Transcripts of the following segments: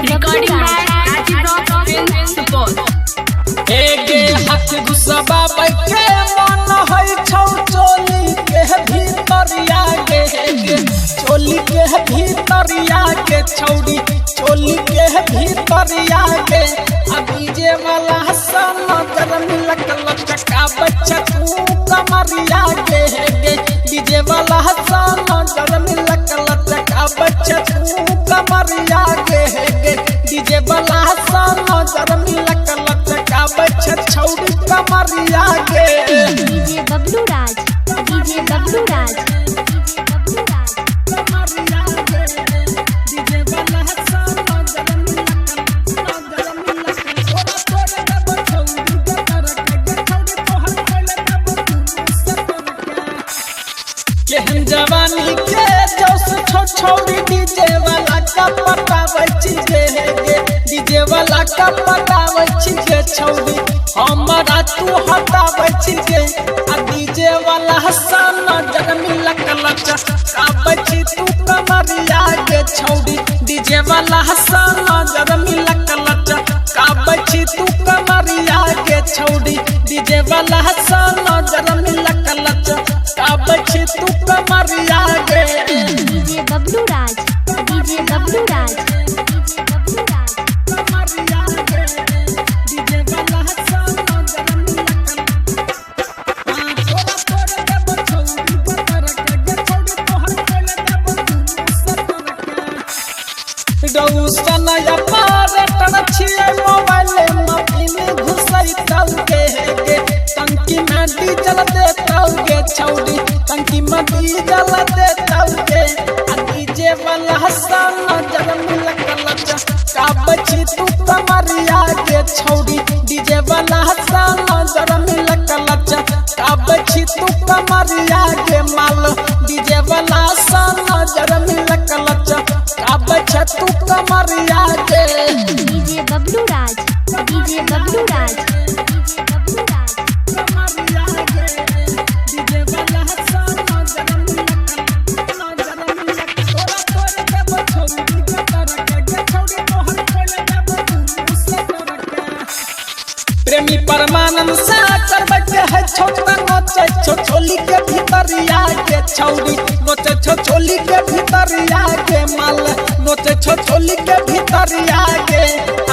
Recording by Rajiv Rock Film Support. एगे हाथ घुसबा बैठे मन है छौ चोली के भीतरिया गे चोली के भीतरिया के छौड़ी चोली के भीतरिया गे अभी जे वाला हसन गरम लचका बच्चा तू कमरिया गे डीजे वाला हसन गरम लचका बच्चा तू कमरिया गे डीजे वाला हसन गरम लचका बच्चा छौड़ी कमरिया गे डीजे बबलू राज डीजे बबलू राज डीजे बबलू राज कमरिया गे डीजे वाला हसन गरम लचका तोरा छौड़ी छौड़ी तोहर पहले केहन जवानी के जोश छौड़ी डीजे वाला का पटावे छिगे डीजे वाला का पटावे छिगे छौड़ी हमरा तू हटावे छिगे आ डीजे वाला हसन जगमी लकलच का छी तू कमरिया के छौड़ी डीजे वाला हसन जगमी लकलच का छी तू कमरिया के छौड़ी डीजे वाला हसन जगमी लकलच का छी तू कमरिया गे डीजे बबलू राज डीजे बबलू राज डीजे बबलू राज कमरिया गे डीजे वाला हसन गरम लकल तोरा देब छौड़ी बतर के छौड़ी तोहर पहले देब डौसन या पार टन छिए मोबाइल में पिन घुसई तौगे टंकी में डीजल दे तौगे छौड़ी टंकी में डीजल दे तौगे आ डीजे वाला हसन जगम लकलच का बची तू कमरिया के छौड़ी डीजे वाला हसन जगम लकलच का बची तू कमरिया के माल डीजे वाला हसन जगम लकलच का बचा तू कमरिया के डीजे बबलू राज डीजे बबलू राज डीजे बबलू राज कमरिया गे डीजे वाला हसन गरम तोरा देब छौड़ी बतर के छौड़ी तोहर पहले देब प्रेमी परमानंद सा करबे है छोटा नोचे छोली के भीतरिया के छौड़ी नोचे छोली के भीतरिया के माल नोचे छोली के भीतरिया के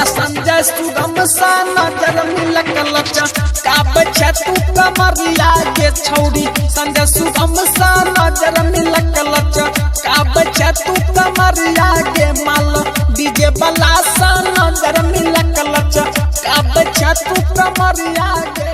आ संजय सुगम सा नजर मिलकलच का बच्चा तू कमरिया के छौड़ी संजय सुगम सा नजर मिलकलच का बच्चा तू कमरिया के माल डीजे वाला सा नजर मिलकलच का बच्चा तू कमरिया के